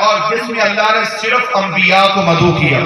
اور جس میں اللہ نے صرف انبیاء کو مدعو کیا،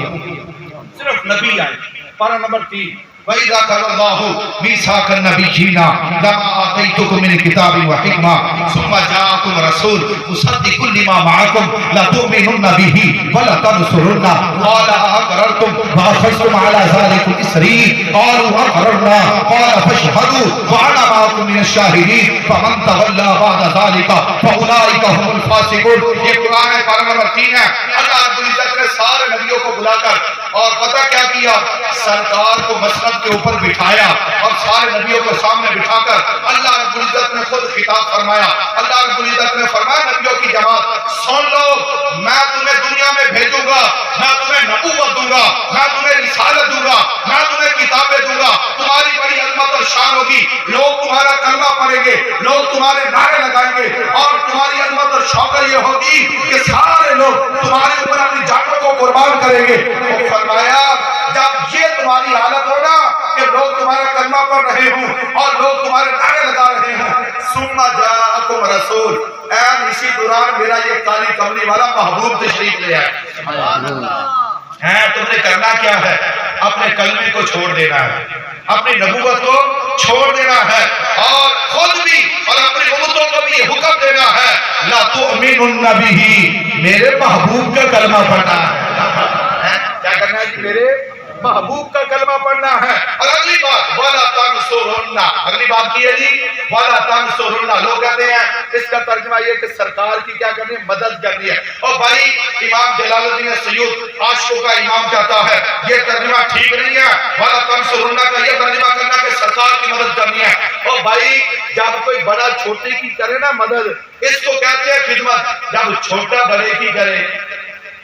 صرف نبی آئے۔ پارہ نمبر 3، وَإِذَا قَالَ اللَّهُ مِيثَاقَ النَّبِيِّينَ لَمَا آتَيْتُكُم مِّنَ الْكِتَابِ وَالْحِكْمَةِ ثُمَّ جَاءَكُمْ رَسُولٌ مُصَدِّقٌ لِّمَا مَعَكُمْ لَتُؤْمِنُنَّ بِهِ وَلَتَنصُرُنَّهُ قَالَ أَأَقْرَرْتُمْ وَأَخَذْتُمْ عَلَىٰ ذَٰلِكُمْ إِصْرِي قَالُوا أَقْرَرْنَا قَالَ فَاشْهَدُوا وَأَنَا مَعَكُمْ مِنَ الشَّاهِدِينَ فَمَن تَوَلَّىٰ بَعْدَ ذَٰلِكَ فَأُولَٰئِكَ هُمُ الْفَاسِقُونَ۔ یہ قرآن ہے، پارہ نمبر 3 ہے۔ اللہ رب العزت نے سارے نبیوں کو بلا کر اور پتہ کیا کیا، سرکار کو مسند کے اوپر بٹھایا اور سارے نبیوں کو سامنے بٹھا کر اللہ رب العزت نے خود خطاب فرمایا۔ اللہ رب العزت نے فرمایا نبیوں کی جماعت سن لو، میں تمہیں دنیا میں بھیجوں گا، میں تمہیں نبوت دوں گا، میں تمہیں رسالت دوں گا، میں تمہیں کتابیں دوں گا، تمہاری بڑی عظمت اور شان ہوگی، لوگ تمہارا کلمہ پڑھیں گے، لوگ تمہارے نعرے لگائیں گے، اور تمہاری عظمت اور شوکت یہ ہوگی کہ سارے لوگ تمہارے اوپر اپنی جانوں کو قربان کریں گے۔ فرمایا جب یہ تمہاری حالت ہونا کہ لوگ تمہارا کلمہ پڑھ رہے ہوں اور لوگ تمہارے نعرے لگا رہے ہوں، ثم جاءکم رسول، این اسی دوران میرا یہ کالی کملی والا محبوب تشریف لے آئے۔ تم نے کرنا کیا ہے؟ اپنے کلمے کو چھوڑ دینا ہے، اپنی نبوت کو چھوڑ دینا ہے، اور خود بھی اور اپنی امتوں کو بھی یہ حکم دینا ہے، لا تؤمنن بہ، میرے محبوب کا کلمہ پڑھنا ہے۔ کیا کرنا ہے جی؟ میرے محبوب کا کلمہ پڑھنا ہے۔ اور اگلی بات وَلَا تَنْصُرُنَّ، اگلی بات کی ہے جی وَلَا تَنْصُرُنَّ۔ لوگ کہتے ہیں اس کا ترجمہ یہ کہ سرکار کی کیا کرنی ہے؟ مدد کرنی ہے۔ اور بھائی امام جلال الدین سیوط عاشقوں کا امام کہتا ہے یہ ترجمہ ٹھیک نہیں ہے، وَلَا تَنْصُرُنَّ کا یہ ترجمہ کرنا کہ سرکار کی مدد کرنی ہے۔ اور بھائی جب کوئی بڑا چھوٹے کی کرے نا مدد، اس کو کہتے ہیں خدمت۔ جب چھوٹا بڑے کی کرے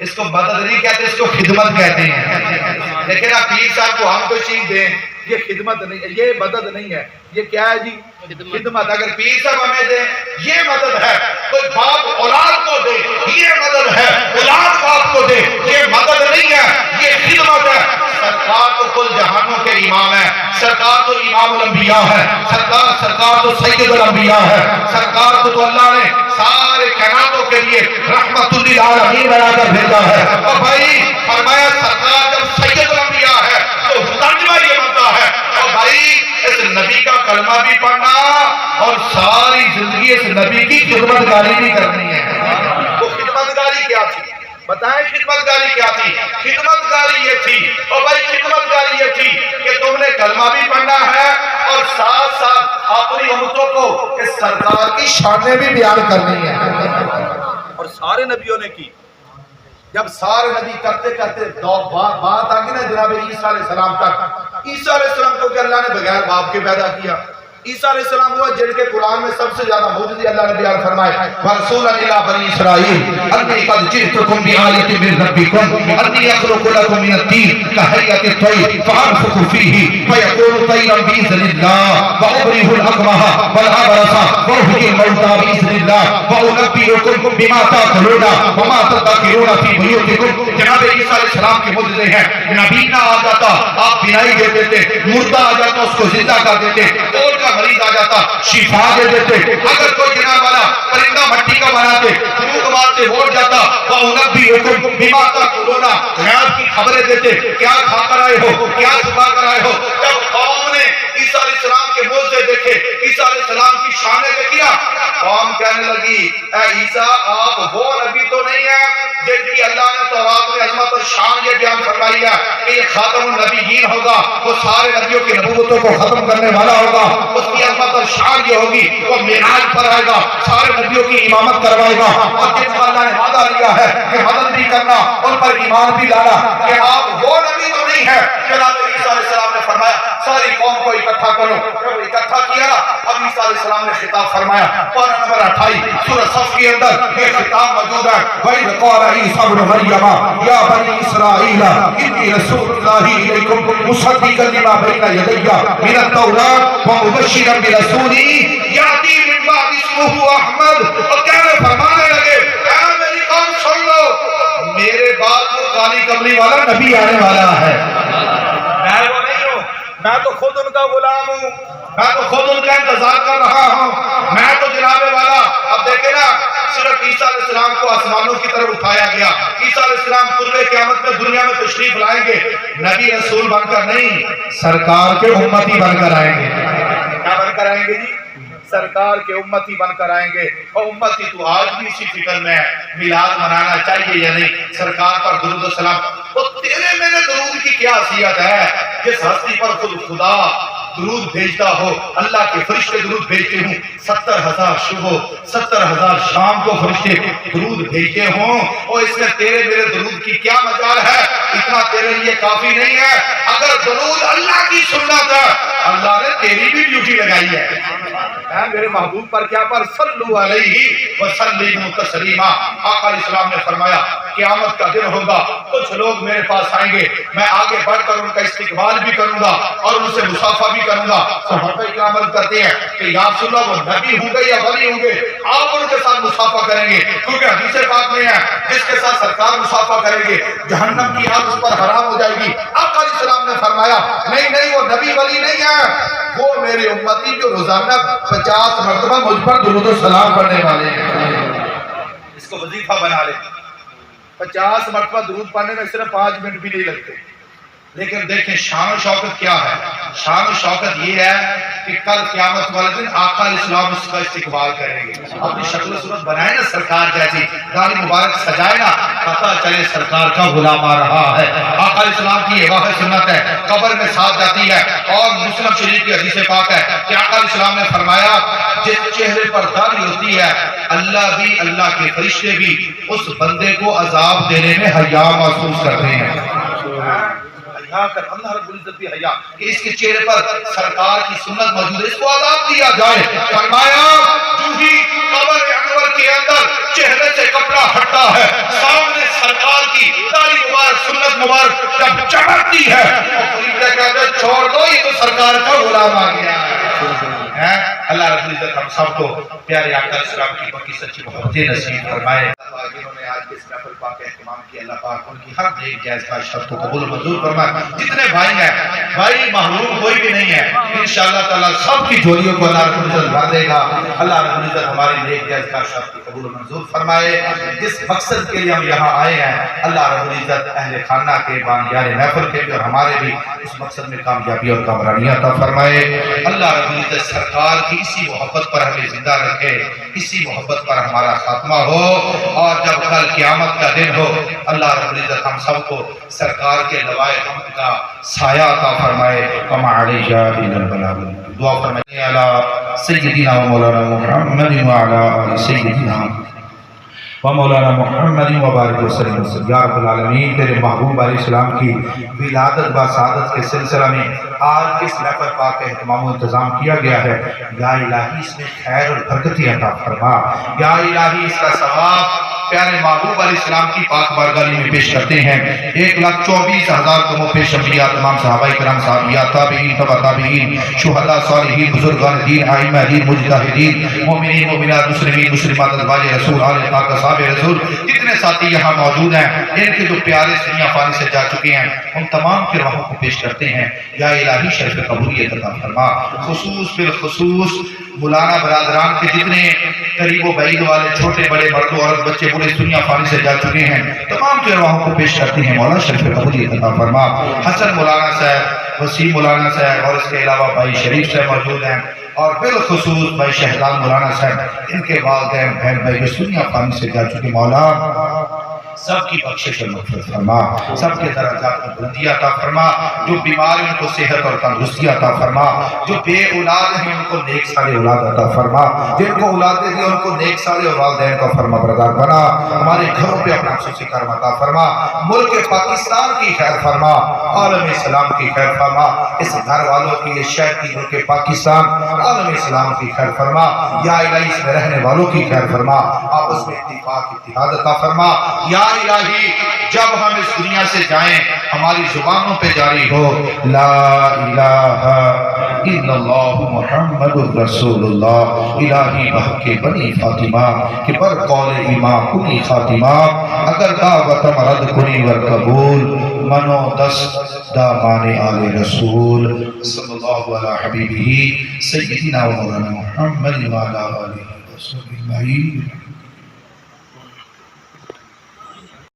اس کو مدد نہیں کہتے، اس کو خدمت کہتے ہیں۔ لیکن آپ پیر صاحب کو ہم کوئی چیز دیں، یہ خدمت نہیں ہے، یہ مدد نہیں ہے، یہ کیا ہے جی؟ خدمت۔ اگر پیر صاحب ہمیں دیں یہ مدد ہے، کوئی باپ اولاد کو دے یہ مدد ہے، اولاد باپ کو دے یہ مدد نہیں ہے، یہ خدمت ہے۔ سرکار تو کل جہانوں کے امام ہے، سرکار تو امام الانبیاء ہے، سرکار تو سید الانبیاء ہے، سرکار کو تو اللہ نے سارے کائناتوں کے لیے رحمت للعالمین بنا کر بھیجا ہے۔ اور بھائی فرمایا سرکار جب سید الانبیاء ہے تو ترجمہ یہ بنتا ہے، اور بھائی اس نبی کا کلمہ بھی پڑھنا اور ساری زندگی اس نبی کی خدمت گاری بھی کرنی ہے۔ وہ خدمت گاری کیا تھی؟ بتائیں خدمت گاری کیا تھی؟ خدمت گاری یہ تھی، اور بھائی خدمت گاری یہ تھی کہ تم نے کلمہ بھی پڑھنا ہے اور ساتھ ساتھ اپنی امتوں کو اس سرکار کی شانیں بھی بیان کرنی ہے۔ اور سارے نبیوں نے کی۔ جب سارے نبی کرتے کرتے بات آگی نا جناب عیسیٰ علیہ السلام تک، عیسیٰ علیہ السلام کو کہ اللہ نے بغیر باپ کے پیدا کیا۔ عیسیٰ علیہ السلام ہوا جن کے قرآن میں سب سے زیادہ معجزے اللہ نے بیان فرمائے، وَرَسُولًا إِلَىٰ بَنِي إِسْرَائِيلَ أَنِّي قَدْ جِئْتُكُم بِآيَةٍ مِّن رَّبِّكُمْ أَنِّي أَخْلُقُ لَكُم مِّنَ الطِّينِ كَهَيْئَةِ الطَّيْرِ فَأَنفُخُ فِيهِ فَيَكُونُ طَيْرًا بِإِذْنِ اللَّهِ وَأُبْرِئُ الْأَكْمَحَ وَالْأَبْرَصَ وَأُحْيِي الْمَوْتَىٰ بِإِذْنِ اللَّهِ وَأُنَبِّئُكُم بِمَا تَأْكُلُونَ وَمَا تَدَّخِرُونَ فِي بُيُوتِكُمْ۔ جناب عیسیٰ علیہ السلام کے معجزے ہیں، نبی نہ آ جاتا آپ بینائی دے دیتے، مردہ آ جاتا اس کو زندہ کر دیتے، کوڑ کا مریض آ جاتا شفا دے دیتے، اگر کوئی جناب والا پرندہ مٹی کا بناتے روح مارتے اڑ جاتا، وَأُنَبِّئُكُم بِمَا تَأْكُلُونَ غیب کی خبریں دیتے، کیا کھا کر آئے ہو، کیا چھپا کر آئے ہو۔ جب قوم نے عیسیٰ علیہ السلام کے معجزے دیکھے، عیسیٰ علیہ السلام کی شانیں دیکھی نا، قوم کہنے لگی اے عیسیٰ آپ وہ نبی تو نہیں ہے جن کی اللہ نے تورات میں عظمت اور شان یہ بیان فرمائی ہے کہ یہ خاتم النبیین ہوگا، وہ سارے نبیوں کی نبوتوں کو ختم کرنے والا ہوگا، اس کی عظمت اور شان یہ ہوگی وہ معراج پر آئے گا، سارے نبیوں کی امامت کروائے گا، اور جن پر اللہ نے وعدہ لیا ہے کہ مدد بھی کرنا ان پر ایمان بھی لانا، کہ آپ وہ نبی تو نہیں ہے۔ جناب عیسیٰ علیہ السلام نے فرمایا ساری قوم کو اکٹھا کرو۔ جب اکٹھا کیا نا اب عیسیٰ علیہ السلام نے خطاب فرمایا، پارہ نمبر 28 سورہ صف کے اندر یہ خطاب موجود ہے، وَإِذْ قَالَ عِيسَىٰ ابْنُ مَرْيَمَ يَا بَنِي إِسْرَائِيلَ إِنِّي رَسُولُ اللَّهِ إِلَيْكُمْ مُصَدِّقًا لِمَا بَيْنَ يَدَيَّ مِنَ التَّوْرَاةِ وَمُبَشِّرًا بِرَسُولٍ يَأْتِي مِن بَعْدِي اسْمُهُ أَحْمَدُ۔ اور کہنے فرمانے لگے اے میری قوم سن لو، میرے بعد وہ کالی کملی والا نبی آنے والا ہے، میں وہ نہیں ہوں، میں تو خود ان کا غلام ہوں، میں تو خود ان کا انتظار کر رہا ہوں، میں تو جناب والا اب دیکھیں نا صرف عیسیٰ علیہ السلام کو آسمانوں کی طرف اٹھایا گیا. عیسیٰ علیہ السلام قرب قیامت میں دنیا میں تشریف لائیں گے, نبی رسول بن کر نہیں, سرکار کے امتی بن کر آئیں گے. کیا بن کر آئیں گے جی؟ سرکار کے امتی بن کر آئیں گے. اور امتی تو آج بھی اسی فکر میں ہے, میلاد منانا چاہیے یا نہیں, سرکار پر درود و سلام. وہ تیرے میرے درود کی کیا حیثیت ہے جس ہستی پر خود خدا درود بھیجتا ہو, اللہ کے فرشتے درود بھیجتے ہوں, 70,000 صبح 70,000 شام کو فرشتے درود بھیجتے ہوں, اور اس میں تیرے میرے درود کی کیا مجال ہے؟ اتنا تیرے لیے کافی نہیں ہے. اگر درود اللہ کی سنت ہے, اللہ نے تیری بھی ڈیوٹی لگائی ہے. میرے محبوب پر کیا پر صلو علیہ وسلموا تسلیما. آقا علیہ السلام نے فرمایا قیامت کا دن ہوگا, کچھ لوگ میرے پاس آئیں گے, میں آگے بڑھ کر ان کا استقبال بھی کروں گا اور ان سے مصافحہ بھی کروں گا. صحابہ کرام عرض کرتے ہیں کہ یا رسول اللہ وہ نبی ہوں گے یا ولی ہوں گے؟ آپ ان کے ساتھ مصافحہ کریں گے, کیونکہ حدیث پاک میں ہے جس کے ساتھ سرکار مصافحہ کریں گے جہنم کی آگ اس پر حرام ہو جائے گی. آقا علیہ السلام نے فرمایا نہیں وہ نبی ولی نہیں ہے, وہ میرے امتی جو روزانہ 50 مرتبہ مجھ پر درود و سلام پڑھنے والے ہیں. اس کو وظیفہ بنا لیں. 50 مرتبہ درود پڑھنے میں صرف 5 منٹ بھی نہیں لگتے. لیکن دیکھیں شان و شوکت کیا ہے. شان و شوکت یہ ہے کہ کل قیامت والے دن آقا علیہ السلام اس کا استقبال کریں گے. اپنی شکل و صورت بنائے نا سرکار جیسی, داڑھی مبارک سجائے نا, پتہ چلے سرکار کا غلام آ رہا ہے. آقا علیہ السلام کی یہ واقع سنت ہے, قبر میں ساتھ جاتی ہے. اور مسلم شریف کی حدیث پاک ہے کہ آقا علیہ السلام نے فرمایا جس چہرے پر داڑھی ہوتی ہے, اللہ بھی اللہ کے فرشتے بھی اس بندے کو عذاب دینے میں حیا محسوس کرتے ہیں. اللہ رب العزت بھی حیا کہ اس کے چہرے پر سرکار کی سنت موجود ہے, اس کو عذاب دیا جائے. فرمایا جو ہی قبر انور کے اندر چہرے سے کپڑا ہٹتا ہے, سامنے سرکار کی داڑھی مبارک سنت مبارک جب چمکتی ہے, فرشتے کہتے ہیں چھوڑ دو یہ تو سرکار کا غلام آ گیا ہے. اللہ رب العزت ہم سب کو پیارے آقا علیہ السلام کی پکی سچی محبت نصیب فرمائے. جنہوں نے آج کے اس محفل پاک کا اہتمام کیا, اللہ پاک ان کی ہر نیک جائز خواہشات کو قبول منظور فرمائے. جتنے بھائی ہیں, بھائی محروم کوئی بھی نہیں ہے, انشاءاللہ تعالی سب کی جھولیوں کو اللہ رب العزت بھر دے گا. اللہ رب العزت ہماری نیک جائز خواہشات کو قبول منظور فرمائے. جس مقصد کے لیے ہم یہاں آئے ہیں, اللہ رب العزت اہل خانہ کے بانیان محفل کے بھی اور ہمارے بھی اس مقصد میں کامیابی اور کامرانی عطا فرمائے. اللہ رب العزت سرکار کی اسی محبت پر ہمیں زندہ رکھے, اسی محبت پر ہمارا خاتمہ ہو, اور جب کل قیامت کا دن ہو اللہ رب العزت ہم سب کو سرکار کے لوائے حمد کا سایہ عطا فرمائے. کما علیہ البلاغ. دعا فرمائے علی سیدنا و مولانا محمد و علی آل سیدنا و مولانا محمد و بارک وسلم. یا رب العالمین, تیرے محبوب علیہ السلام کی ولادت و سعادت کے سلسلہ میں آج اس محفل پاک کا اہتمام و انتظام کیا گیا ہے. یا الہی اس میں خیر اور برکت عطا فرما. یا الہی اس کا ثواب پیارے محبوب علیہ السلام کی پاک بارگاہ میں پیش کرتے ہیں. 1,24,000 کو پیش انبیاء, تمام صحابہ کرام, صحابیات, تابعین, تبع تابعین, شہداء, صالحین, بزرگان دین, ائمہ دین, مجتہدین, مومنین, مومنات, مسلمین, مسلمات, ازواج رسول, آل پاک, اصحاب رسول, جتنے ساتھی یہاں موجود ہیں, ان کے جو پیارے اس دنیا فانی سے جا چکے ہیں, ان تمام کے روحوں کو پیش کرتے ہیں. یا الہی شرف قبولیت عطا فرما. خصوص بالخصوص مولانا برادران کے جتنے قریب و بعید والے, چھوٹے بڑے, مرد و عورت, بچے بوڑھے اس دنیا فانی سے جا چکے ہیں, تمام کے ارواحوں کو پیش کرتے ہیں. مولانا شریف قبولیت عطا فرما. حسن مولانا صاحب, وسیم مولانا صاحب, اور اس کے علاوہ بھائی شریف صاحب موجود ہیں, اور بالخصوص بھائی شہزاد مولانا صاحب, ان کے والدین بہن بھائی اس دنیا فانی سے جا چکے. مولا سب کی بخشش اور مغفرت فرما, سب کے درجات میں بلندی عطا فرما. جو بیمار ہیں ان کو صحت اور تندرستی عطا فرما. جو بے اولاد ہیں ان کو نیک سالے اولاد عطا فرما. جن کو اولادیں دی ان کو نیک سالے اور والدین کا فرما بردار بنا. ہمارے گھروں پہ اپنا خصوصی کرم عطا فرما. ملک پاکستان کی خیر فرما, عالم اسلام کی خیر فرما. اس گھر والوں کی, اس شہر کی, ملک پاکستان, عالم اسلام کی خیر فرما. یا الہی اس میں رہنے والوں کی خیر فرما. آپس میں اتفاق اتحاد عطا فرما. یا الہی جب ہم اس دنیا سے جائیں ہماری زبانوں پہ جاری ہو لا الہ الا اللہ محمد الرسول اللہ. الہی بحق بنی فاطمہ کہ بر قول ایمان کنی خاتمہ, اگر دعوت مرد کنی ور قبول, منو دست دامان آل رسول. صلی اللہ علیہ حبیبہ سیدنا و مولانا محمد و علی آلہ وصحبہ اجمعین.